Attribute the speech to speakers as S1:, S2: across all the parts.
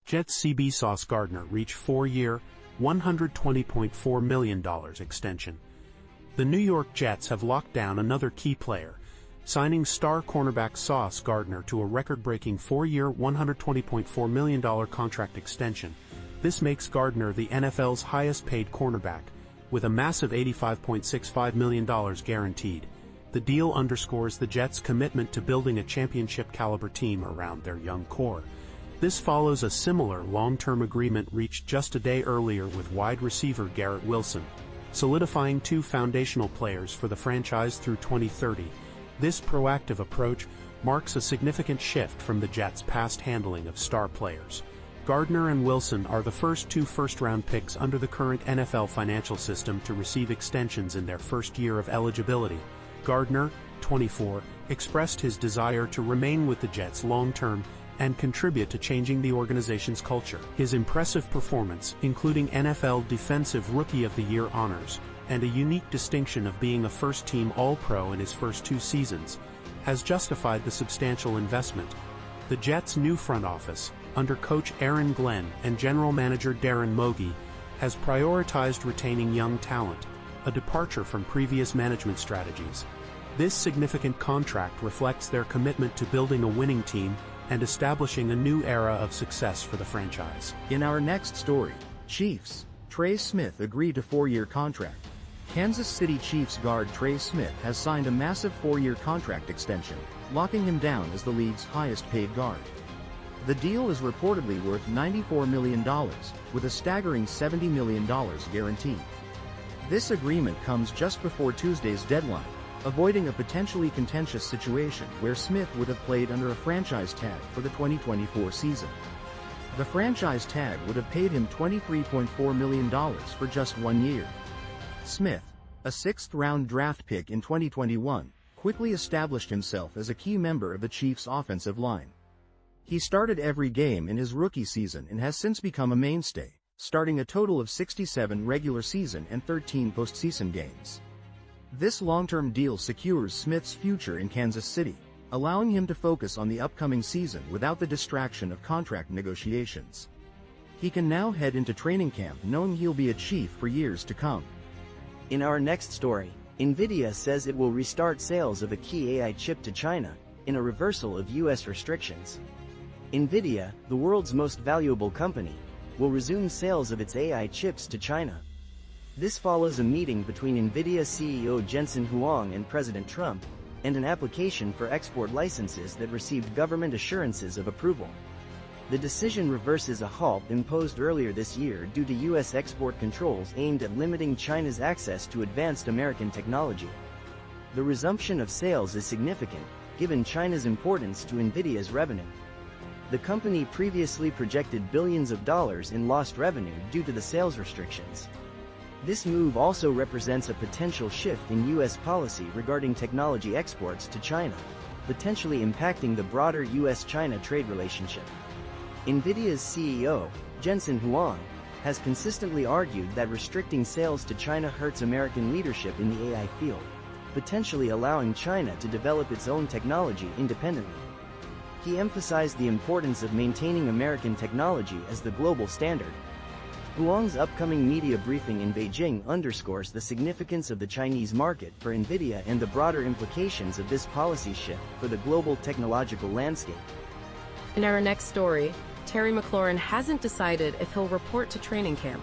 S1: Jets CB Sauce Gardner reach 4-year, $120.4 million extension. The New York Jets have locked down another key player, signing star cornerback Sauce Gardner to a record-breaking 4-year, $120.4 million contract extension. This makes Gardner the NFL's highest-paid cornerback, with a massive $85.65 million guaranteed. The deal underscores the Jets' commitment to building a championship-caliber team around their young core. This follows a similar long-term agreement reached just a day earlier with wide receiver Garrett Wilson, solidifying two foundational players for the franchise through 2030. This proactive approach marks a significant shift from the Jets' past handling of star players. Gardner and Wilson are the first two first-round picks under the current NFL financial system to receive extensions in their first year of eligibility. Gardner, 24, expressed his desire to remain with the Jets long-term and contribute to changing the organization's culture. His impressive performance, including NFL Defensive Rookie of the Year honors and a unique distinction of being a first-team All-Pro in his first two seasons, has justified the substantial investment. The Jets' new front office, under coach Aaron Glenn and general manager Darren Mogi, has prioritized retaining young talent, a departure from previous management strategies. This significant contract reflects their commitment to building a winning team and establishing a new era of success for the franchise.
S2: In our next story, Chiefs, Trey Smith agreed to 4-year contract. Kansas City Chiefs guard Trey Smith has signed a massive 4-year contract extension, locking him down as the league's highest-paid guard. The deal is reportedly worth $94 million, with a staggering $70 million guaranteed. This agreement comes just before Tuesday's deadline, avoiding a potentially contentious situation where Smith would have played under a franchise tag for the 2024 season. The franchise tag would have paid him $23.4 million for just 1 year. Smith, a 6th-round draft pick in 2021, quickly established himself as a key member of the Chiefs' offensive line. He started every game in his rookie season and has since become a mainstay, starting a total of 67 regular season and 13 postseason games. This long-term deal secures Smith's future in Kansas City, allowing him to focus on the upcoming season without the distraction of contract negotiations. He can now head into training camp knowing he'll be a Chief for years to come.
S3: In our next story, Nvidia says it will restart sales of a key AI chip to China, in a reversal of U.S. restrictions. Nvidia, the world's most valuable company, will resume sales of its AI chips to China. This follows a meeting between Nvidia CEO Jensen Huang and President Trump, and an application for export licenses that received government assurances of approval. The decision reverses a halt imposed earlier this year due to U.S. export controls aimed at limiting China's access to advanced American technology. The resumption of sales is significant, given China's importance to Nvidia's revenue. The company previously projected billions of dollars in lost revenue due to the sales restrictions. This move also represents a potential shift in U.S. policy regarding technology exports to China, potentially impacting the broader U.S.-China trade relationship. Nvidia's CEO, Jensen Huang, has consistently argued that restricting sales to China hurts American leadership in the AI field, potentially allowing China to develop its own technology independently. He emphasized the importance of maintaining American technology as the global standard. Huang's upcoming media briefing in Beijing underscores the significance of the Chinese market for Nvidia and the broader implications of this policy shift for the global technological landscape.
S4: In our next story, Terry McLaurin hasn't decided if he'll report to training camp.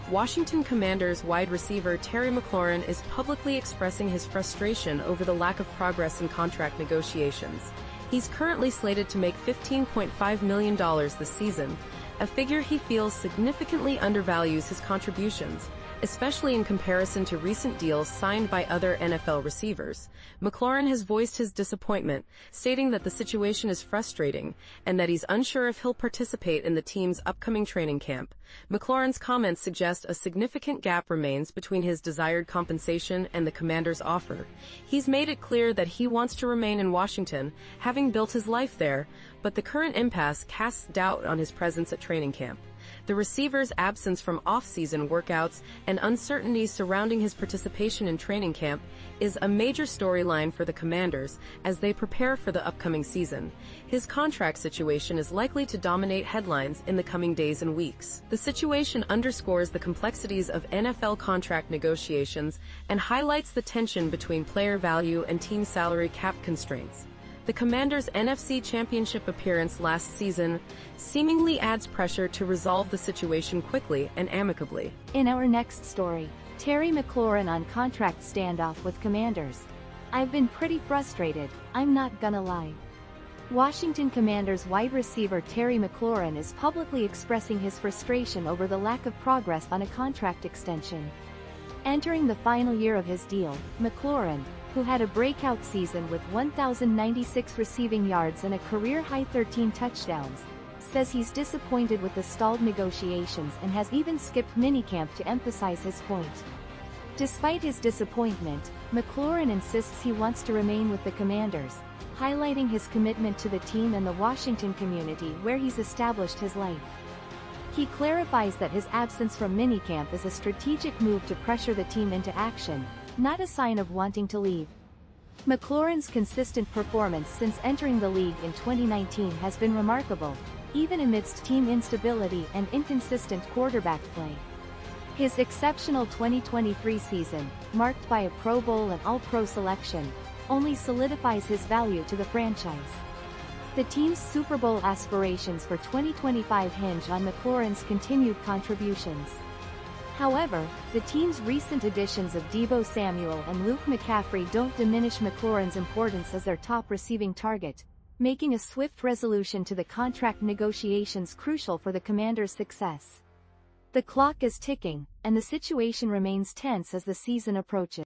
S4: Washington Commanders wide receiver Terry McLaurin is publicly expressing his frustration over the lack of progress in contract negotiations. He's currently slated to make $15.5 million this season, a figure he feels significantly undervalues his contributions, especially in comparison to recent deals signed by other NFL receivers. McLaurin has voiced his disappointment, stating that the situation is frustrating and that he's unsure if he'll participate in the team's upcoming training camp. McLaurin's comments suggest a significant gap remains between his desired compensation and the Commanders' offer. He's made it clear that he wants to remain in Washington, having built his life there, but the current impasse casts doubt on his presence at training camp. The receiver's absence from off-season workouts and uncertainties surrounding his participation in training camp is a major storyline for the Commanders as they prepare for the upcoming season. His contract situation is likely to dominate headlines in the coming days and weeks. The situation underscores the complexities of NFL contract negotiations and highlights the tension between player value and team salary cap constraints. The Commanders' NFC Championship appearance last season seemingly adds pressure to resolve the situation quickly and amicably.
S5: In our next story, Terry McLaurin on contract standoff with Commanders. I've been pretty frustrated, I'm not gonna lie. Washington Commanders wide receiver Terry McLaurin is publicly expressing his frustration over the lack of progress on a contract extension. Entering the final year of his deal, McLaurin, who had a breakout season with 1,096 receiving yards and a career-high 13 touchdowns, says he's disappointed with the stalled negotiations and has even skipped minicamp to emphasize his point. Despite his disappointment, McLaurin insists he wants to remain with the Commanders, highlighting his commitment to the team and the Washington community where he's established his life. He clarifies that his absence from minicamp is a strategic move to pressure the team into action, not a sign of wanting to leave. McLaurin's consistent performance since entering the league in 2019 has been remarkable, even amidst team instability and inconsistent quarterback play. His exceptional 2023 season, marked by a Pro Bowl and All-Pro selection, only solidifies his value to the franchise. The team's Super Bowl aspirations for 2025 hinge on McLaurin's continued contributions. However, the team's recent additions of Deebo Samuel and Luke McCaffrey don't diminish McLaurin's importance as their top receiving target, making a swift resolution to the contract negotiations crucial for the Commanders' success. The clock is ticking, and the situation remains tense as the season approaches.